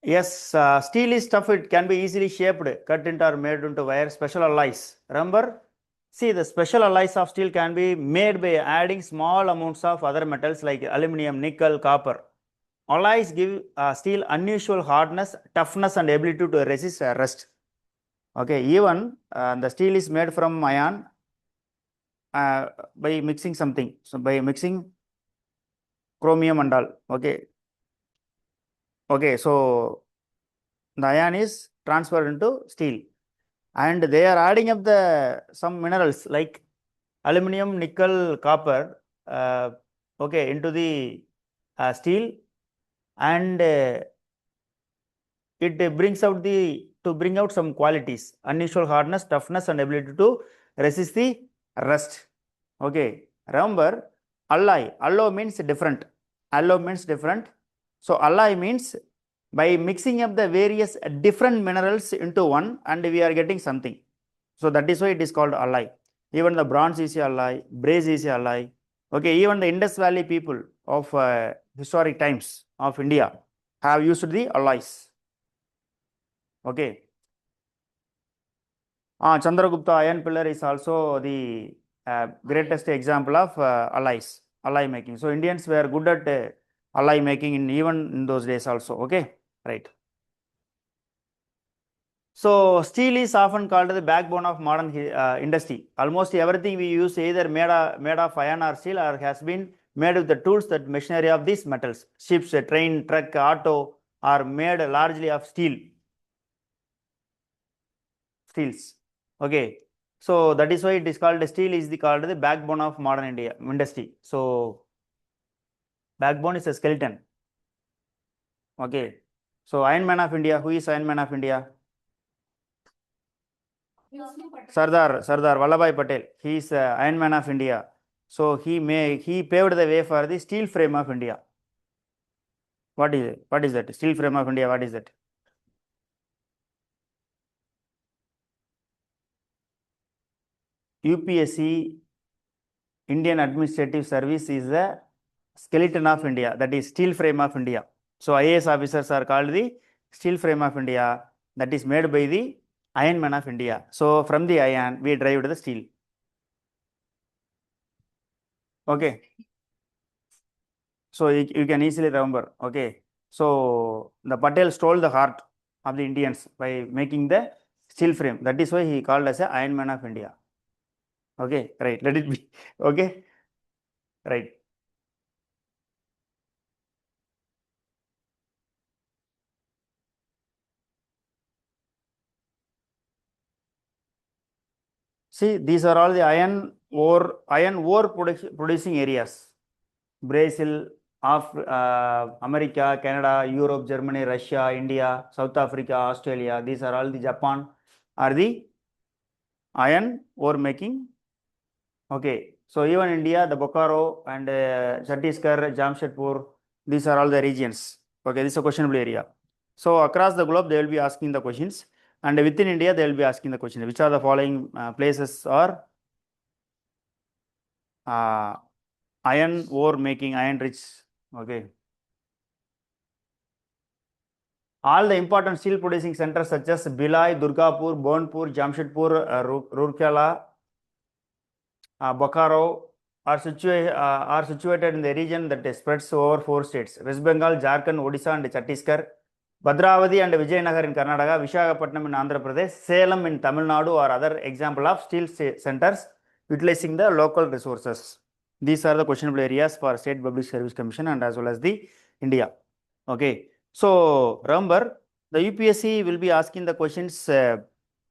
Yes, steel is tough. It can be easily shaped, cut into or made into wire. Special alloys. Remember, see the special alloys of steel can be made by adding small amounts of other metals like aluminum, nickel, copper. Alloys give steel unusual hardness, toughness, and ability to resist rust. Okay, even the steel is made from iron by mixing something. So by mixing chromium and all. Okay. Okay, so the iron is transferred into steel, and they are adding up the some minerals like aluminum, nickel, copper. Okay, into the steel, and it brings out to bring out some qualities: unusual hardness, toughness, and ability to resist the rust. Okay, remember alloy. Alloy means different. Alloy means different. So alloy means by mixing up the various different minerals into one, and we are getting something. So that is why it is called alloy. Even the bronze is a alloy, brass is a alloy. Okay, even the Indus Valley people of historic times of India have used the alloys. Okay. Chandragupta iron pillar is also the greatest example of alloys, alloy making. So Indians were good at alloy making even in those days also. Okay, right. So steel is often called the backbone of modern industry. Almost everything we use either made of iron or steel or has been made with the tools that machinery of these metals. Ships, train, truck, auto are made largely of steels. Okay. So that is why it is called steel is called the backbone of modern India industry. So backbone is a skeleton. Okay. So Iron Man of India, who is Iron Man of India? Sardar Vallabhbhai Patel. He is Iron Man of India. So he paved the way for the steel frame of India. What is it? What is that? Steel frame of India. What is that? UPSC Indian Administrative Service is the skeleton of India. That is steel frame of India. So IAS officers are called the steel frame of India. That is made by the Iron Man of India. So from the iron we derived the steel. Okay. So you can easily remember. Okay. So the Patel stole the heart of the Indians by making the steel frame. That is why he called as a Iron Man of India. Okay, right. Let it be. Okay, right. See, these are all the iron ore producing areas. Brazil, America, Canada, Europe, Germany, Russia, India, South Africa, Australia. These are all the Japan are the iron ore making. Okay, so even India, the Bokaro and Chhattisgarh, Jamshedpur, these are all the regions. Okay, this is a questionable area. So across the globe, they will be asking the questions, and within India, they will be asking the question: which are the following places are iron ore making, iron rich? Okay. All the important steel producing centers such as Bhilai, Durgapur, Burnpur, Jamshedpur, Rourkela, Bokaro are situated in the region that spreads over 4 states: West Bengal, Jharkhand, Odisha, and Chhattisgarh. Bhadravati and Vijayanagar in Karnataka, Visakhapatnam in Andhra Pradesh, Salem in Tamil Nadu are other example of steel centers utilizing the local resources. These are the questionable areas for State Public Service Commission and as well as the India. Okay. So remember, the UPSC will be asking the questions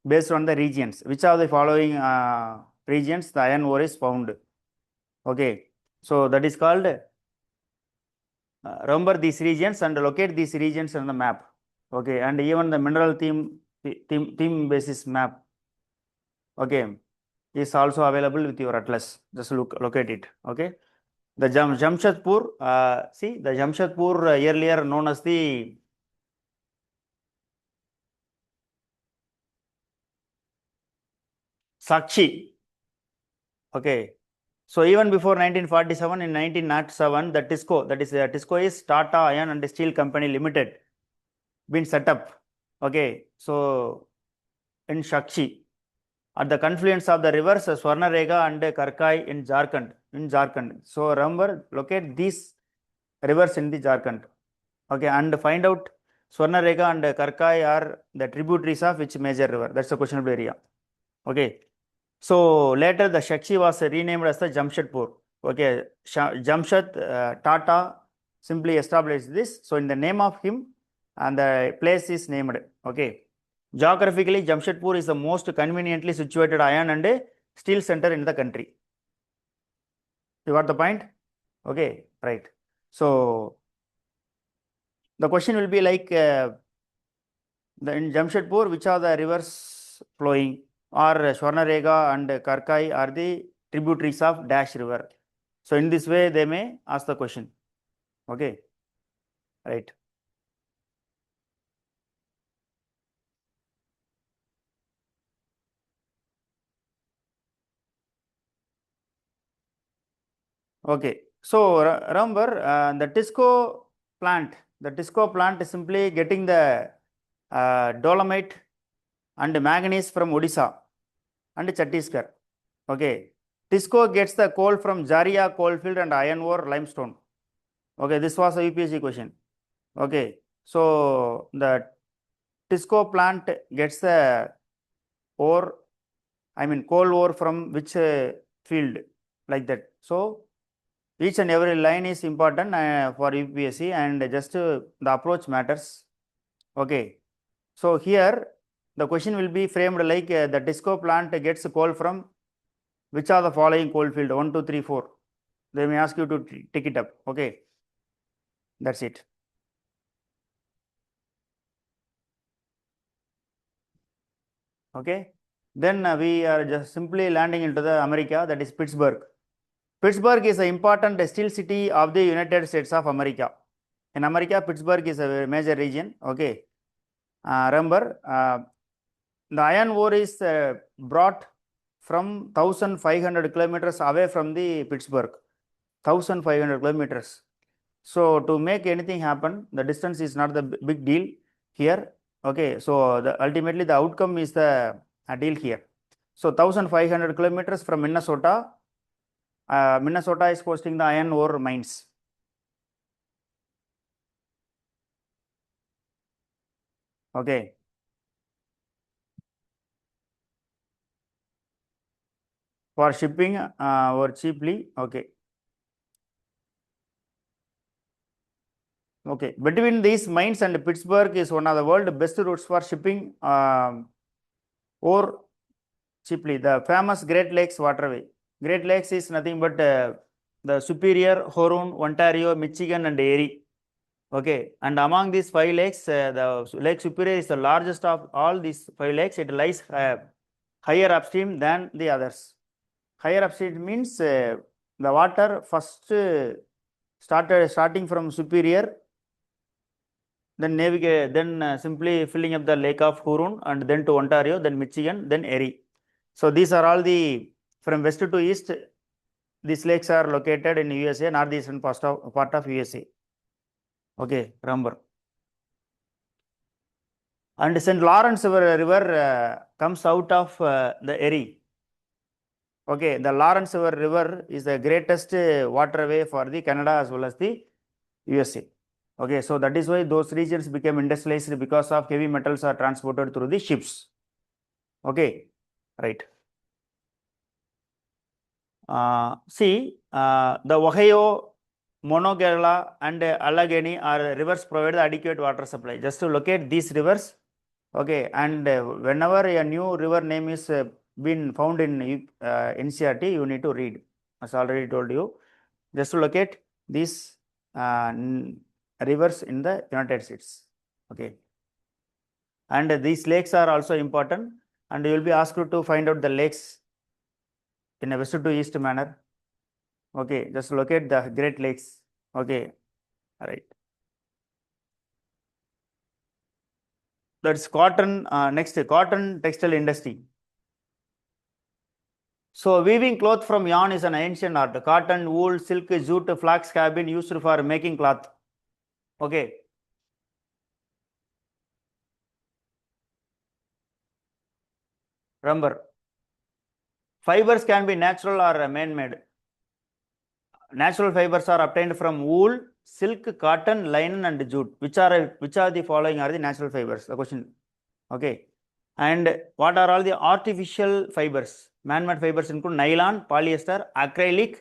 based on the regions. Which of the following regions the iron ore is found? Okay. So that is called remember these regions and locate these regions on the map. Okay, and even the mineral theme basis map. Okay, is also available with your atlas. Just locate it. Okay, the Jamshedpur. See the Jamshedpur earlier known as the Sakshi. Okay, so even before 1947, in 1907, the TISCO, that is TISCO is Tata Iron and Steel Company Limited, been set up. Okay, so in Sakshi, at the confluence of the rivers Swarnarega and Karkai in Jharkhand. So remember, locate these rivers in the Jharkhand. Okay, and find out Swarnarega and Karkai are the tributaries of which major river. That's the questionable area. Okay. So later the Sakshi was renamed as the Jamshedpur. Okay, Jamshed Tata simply established this. So in the name of him, and the place is named. Okay. Geographically, Jamshedpur is the most conveniently situated iron and steel center in the country. You got the point? Okay, right. So the question will be like in Jamshedpur, which are the rivers flowing? Or Swarnarega and Karkai are the tributaries of Dash River. So in this way, they may ask the question. Okay, right. Okay, so remember the TISCO plant is simply getting the dolomite and manganese from Odisha and Chhattisgarh. Okay, TISCO gets the coal from Jaria coalfield and iron ore limestone. Okay, this was a UPSC question. Okay, so the Tisco plant gets the ore, I mean coal ore from which field, like that. So each and every line is important for UPSC, and just the approach matters. Okay. So here the question will be framed like the Tisco plant gets coal from which are the following coal field? 1, 2, 3, 4. They may ask you to tick it up. Okay. That's it. Okay. Then we are just simply landing into the America, that is Pittsburgh. Pittsburgh is an important steel city of the United States of America. In America, Pittsburgh is a major region. Okay. Remember, the iron ore is brought from 1500 kilometers away from the Pittsburgh. 1500 kilometers. So to make anything happen, the distance is not the big deal here. Okay, so ultimately the outcome is the deal here. So 1500 kilometers from Minnesota. Minnesota is hosting the iron ore mines. Okay. For shipping or cheaply. Okay. Okay. Between these mines and Pittsburgh is one of the world's best routes for shipping ore cheaply. The famous Great Lakes waterway. Great Lakes is nothing but the Superior, Huron, Ontario, Michigan, and Erie. Okay, and among these 5 lakes, the Lake Superior is the largest of all these 5 lakes. It lies higher upstream than the others. Higher upstream means the water first starting from Superior, then navigate, then simply filling up the Lake of Huron, and then to Ontario, then Michigan, then Erie. So these are all the from west to east. These lakes are located in USA, northeastern part of USA. Okay, remember. And St. Lawrence River comes out of the Erie. Okay, the Lawrence River is the greatest waterway for the Canada as well as the USA. Okay, so that is why those regions became industrialized, because of heavy metals are transported through the ships. Okay, right. See, the Ohio, Monongahela, and Allegheny are rivers provide the adequate water supply. Just to locate these rivers. Okay, and whenever a new river name is been found in NCERT, you need to read. As already told you, just to locate these rivers in the United States. Okay, and these lakes are also important, and you will be asked to find out the lakes in a west to east manner. Okay, just locate the Great Lakes. Okay, all right. That's cotton. Next, cotton textile industry. So weaving cloth from yarn is an ancient art. Cotton, wool, silk, jute, flax have been used for making cloth. Okay. Remember, fibers can be natural or man-made. Natural fibers are obtained from wool, silk, cotton, linen, and jute. Which are the following are the natural fibers? The question. Okay. And what are all the artificial fibers? Man-made fibers include nylon, polyester, acrylic,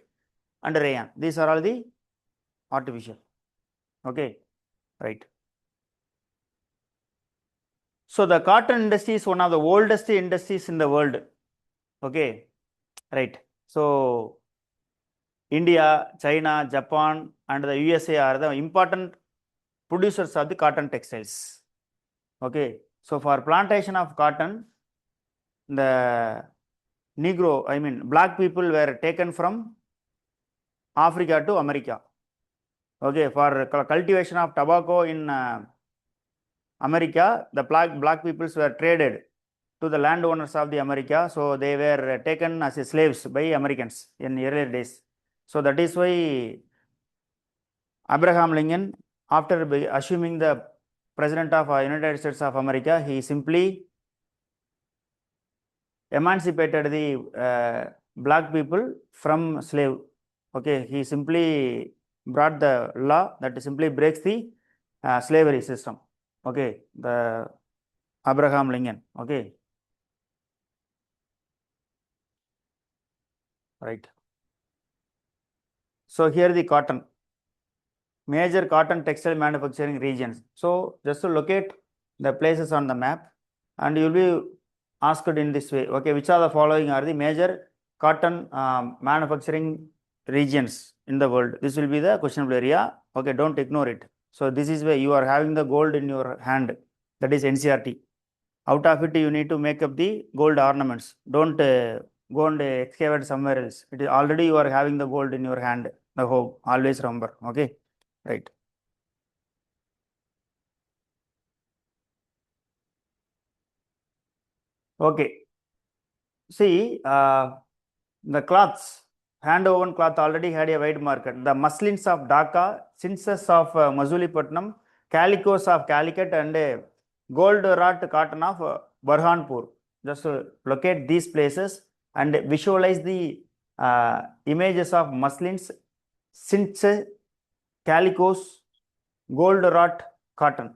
and rayon. These are all the artificial. Okay, right. So the cotton industry is one of the oldest industries in the world. Okay, right. So India, China, Japan, and the USA are the important producers of the cotton textiles. Okay, so for plantation of cotton, the black people were taken from Africa to America. Okay, for cultivation of tobacco in America, the black peoples were traded to the landowners of the America. So they were taken as slaves by Americans in earlier days. So that is why Abraham Lincoln, after assuming the president of United States of America, he simply emancipated the black people from slave. Okay, he simply brought the law that simply breaks the slavery system. Okay, the Abraham Lincoln. Okay. Right. So here the cotton. Major cotton textile manufacturing regions. So just to locate the places on the map, and you will be asked in this way. Okay, which are the following are the major cotton manufacturing regions in the world? This will be the questionable area. Okay, don't ignore it. So this is where you are having the gold in your hand. That is NCRT. Out of it, you need to make up the gold ornaments. Don't go and excavate somewhere else. It is already you are having the gold in your hand. The home. Always remember. Okay. Right. Okay. See, the cloths, hand woven cloth already had a wide market. The muslins of Dhaka, chintzes of Mazulipatnam, calicos of Calicut, and gold wrought cotton of Burhanpur. Just locate these places and visualize the images of muslins, chintzes, calicos, gold wrought cotton.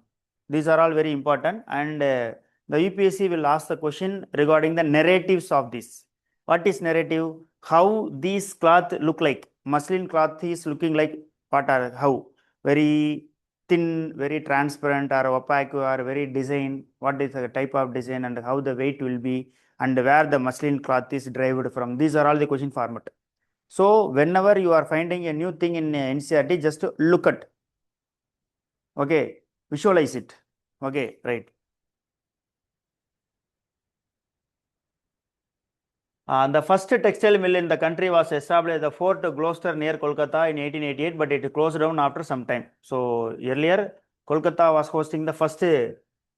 These are all very important, and the UPSC will ask the question regarding the narratives of this. What is narrative? How these cloth look like? Muslin cloth is looking like what are how? Very thin, very transparent, or opaque, or very design. What is the type of design and how the weight will be, and where the muslin cloth is derived from? These are all the question format. So whenever you are finding a new thing in NCRT, just look at. Okay, visualize it. Okay, right. The first textile mill in the country was established at the Fort Gloucester near Kolkata in 1888, but it closed down after some time. So earlier, Kolkata was hosting the first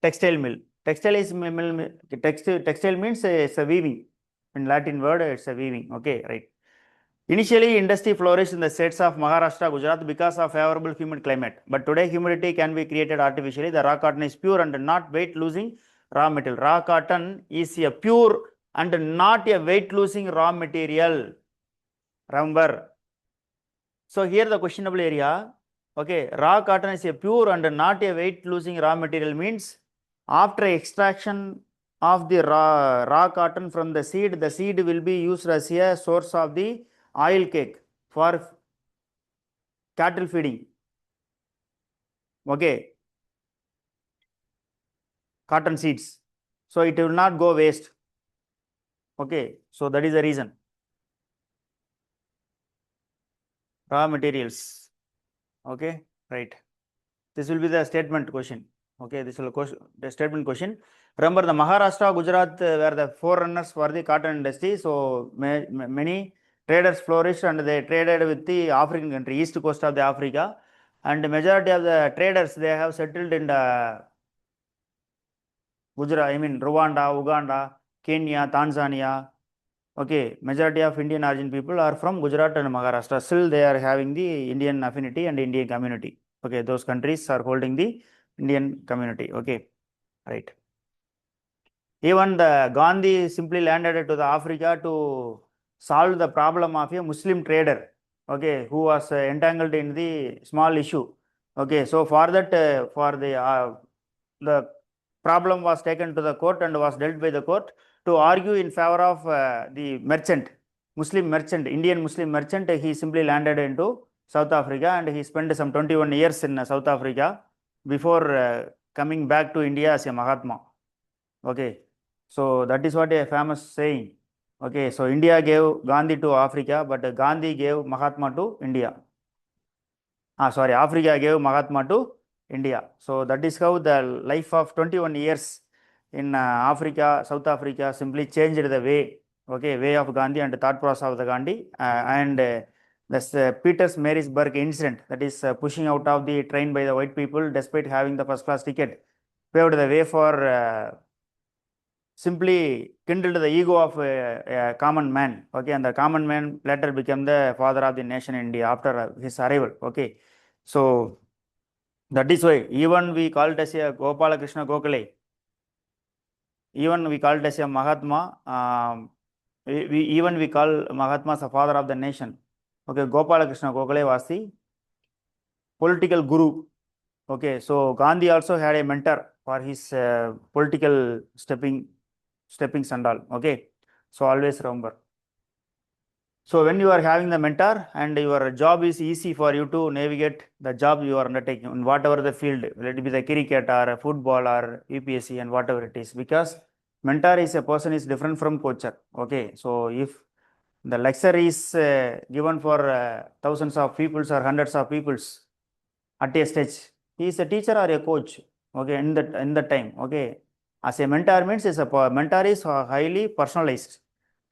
textile mill. Textile is mill. Textile means it's a weaving. In Latin word, it's a weaving. Okay, right. Initially, industry flourished in the states of Maharashtra, Gujarat because of favorable humid climate. But today, humidity can be created artificially. The raw cotton is pure and not weight-losing raw material. Raw cotton is a pure and not a weight-losing raw material. Remember. So here the questionable area. Okay, raw cotton is a pure and not a weight-losing raw material means after extraction of the raw cotton from the seed will be used as a source of the oil cake for cattle feeding. Okay, cotton seeds. So it will not go waste. Okay, so that is the reason. Raw materials. Okay, right. This will be the statement question. Okay, this will the statement question. Remember, the Maharashtra, Gujarat were the forerunners for the cotton industry. So many traders flourished and they traded with the African country, east coast of the Africa, and the majority of the traders they have settled in the Gujarat. I mean Rwanda, Uganda, Kenya, Tanzania. Okay, majority of Indian origin people are from Gujarat and Maharashtra. Still, they are having the Indian affinity and Indian community. Okay, those countries are holding the Indian community. Okay, right. Even the Gandhi simply landed to the Africa to solve the problem of a Muslim trader. Okay, who was entangled in the small issue. Okay, so for that, for the problem was taken to the court and was dealt by the court to argue in favor of the merchant, Muslim merchant, Indian Muslim merchant. He simply landed into South Africa and he spent some 21 years in South Africa before coming back to India as a Mahatma. Okay, so that is what a famous saying. Okay, so India gave Gandhi to Africa, but Gandhi gave Mahatma to India. Sorry, Africa gave Mahatma to India. So that is how the life of 21 years in Africa, South Africa simply changed the way, okay, way of Gandhi and thought process of the Gandhi. And this Peters Marysburg incident, that is pushing out of the train by the white people despite having the first class ticket, paved the way for simply kindled the ego of a common man. Okay, and the common man later became the father of the nation India after his arrival. Okay, so that is why even we call it as a Gopala Krishna Gokhale, even we call it as a Mahatma, we call Mahatma as the father of the nation. Okay, Gopala Krishna Gokhale was the political guru. Okay, so Gandhi also had a mentor. for his political steppings and all. Okay, so always remember. So when you are having the mentor and your job is easy for you to navigate the job you are undertaking in whatever the field, let it be the cricket or football or UPSC and whatever it is, because mentor is a person is different from coacher. Okay, so if the lecture is given for thousands of peoples or hundreds of peoples at a stage, he is a teacher or a coach. Okay, in the time. Okay, as a mentor means mentor is highly personalized.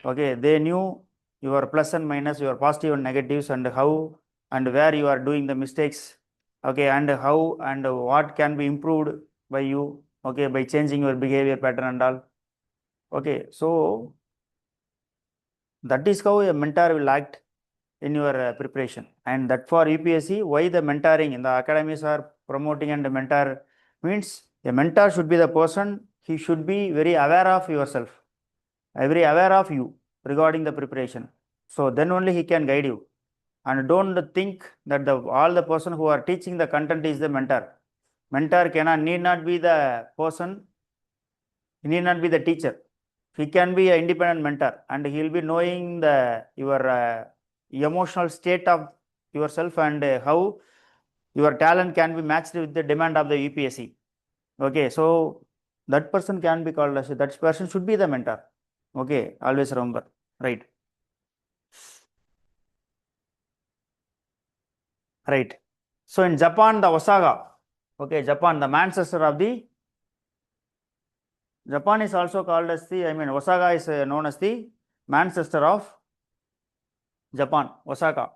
Okay, they knew your plus and minus, your positive and negatives, and how and where you are doing the mistakes. Okay, and how and what can be improved by you. Okay, by changing your behavior pattern and all. Okay, so that is how a mentor will act in your preparation. And that for UPSC, why the mentoring in the academies are promoting and mentor means a mentor should be the person, he should be very aware of yourself, very aware of you regarding the preparation. So then only he can guide you. And don't think that all the person who are teaching the content is the mentor. Mentor need not be the person, he need not be the teacher. He can be an independent mentor and he will be knowing your emotional state of yourself and how your talent can be matched with the demand of the UPSC. Okay, so that person can be called as that person should be the mentor. Okay, always remember, right? Right. So in Japan, the Osaka, okay, Japan, the Manchester of the Japan is also called as Osaka is known as the Manchester of Japan, Osaka.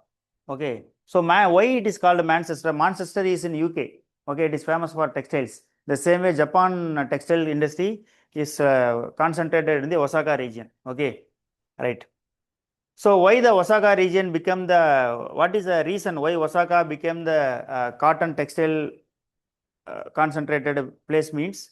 Okay, so why it is called Manchester? Manchester is in UK. Okay, it is famous for textiles. The same way Japan textile industry is concentrated in the Osaka region. Okay, right. So why the Osaka region become what is the reason why Osaka became the cotton textile concentrated place means?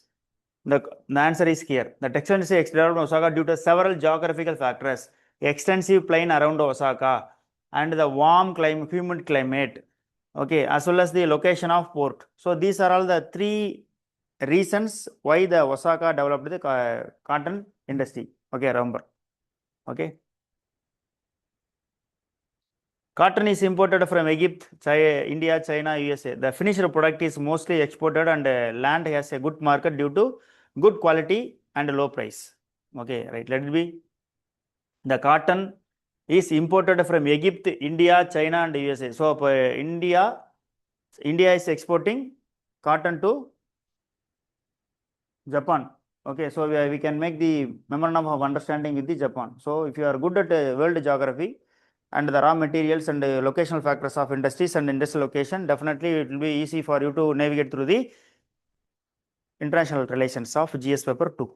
The answer is here. The textile industry developed in Osaka due to several geographical factors, extensive plain around Osaka, and the warm climate, humid climate, okay, as well as the location of port. So these are all the three reasons why the Osaka developed the cotton industry. Okay, remember. Okay. Cotton is imported from Egypt, India, China, USA. The finished product is mostly exported and land has a good market due to good quality and low price. Okay, right. Let it be. The cotton is imported from Egypt, India, China, and USA. So India is exporting cotton to Japan. Okay, so we can make the memorandum of understanding with the Japan. So if you are good at world geography and the raw materials and locational factors of industries and industrial location, definitely it will be easy for you to navigate through the international relations of GS paper 2.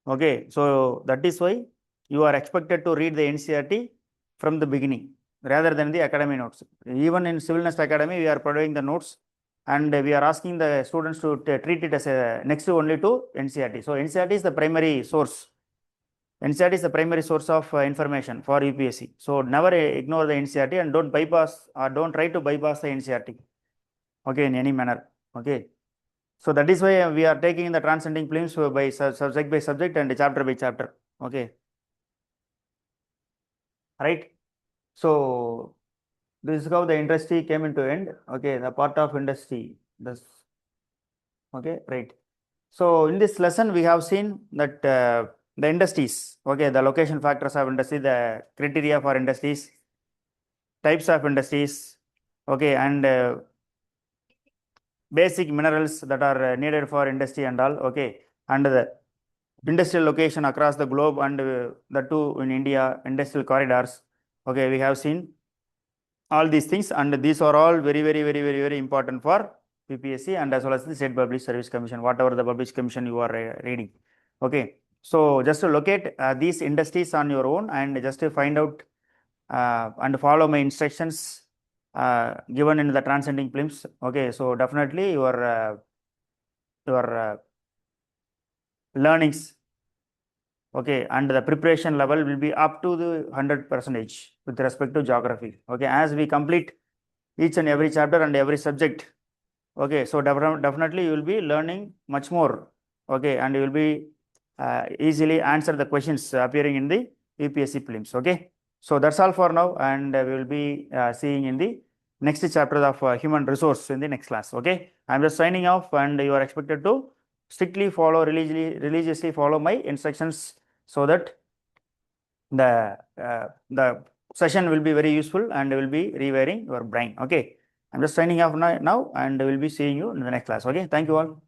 Okay, so that is why you are expected to read the NCERT from the beginning rather than the academy notes. Even in CIVILNEST Academy, we are providing the notes and we are asking the students to treat it as a next only to NCERT. So NCERT is the primary source. NCERT is the primary source of information for UPSC. So never ignore the NCERT and don't bypass or don't try to bypass the NCERT. Okay, in any manner. Okay. So that is why we are taking the transcending prelims by subject and chapter by chapter. Okay. Right. So this is how the industry came into end. Okay, the part of industry. This. Okay, right. So in this lesson, we have seen that the industries. Okay, the location factors of industry, the criteria for industries, types of industries. Okay, and basic minerals that are needed for industry and all. Okay, and the industrial location across the globe and the two in India, industrial corridors. Okay, we have seen all these things and these are all very important for PPSC and as well as the State Public Service Commission, whatever the public commission you are reading. Okay, so just to locate these industries on your own and just to find out and follow my instructions given in the transcending prelims. Okay, so definitely your learnings, okay, and the preparation level will be up to the 100% with respect to geography. Okay, as we complete each and every chapter and every subject, Okay, so definitely you will be learning much more. Okay, and you will be easily answer the questions appearing in the UPSC prelims. Okay, so that's all for now, and we will be seeing in the next chapter of human resource in the next class. Okay, I'm just signing off, and you are expected to strictly follow religiously follow my instructions, so that the session will be very useful and will be rewiring your brain. Okay, I'm just signing off now, and will be seeing you in the next class. Okay, thank you all.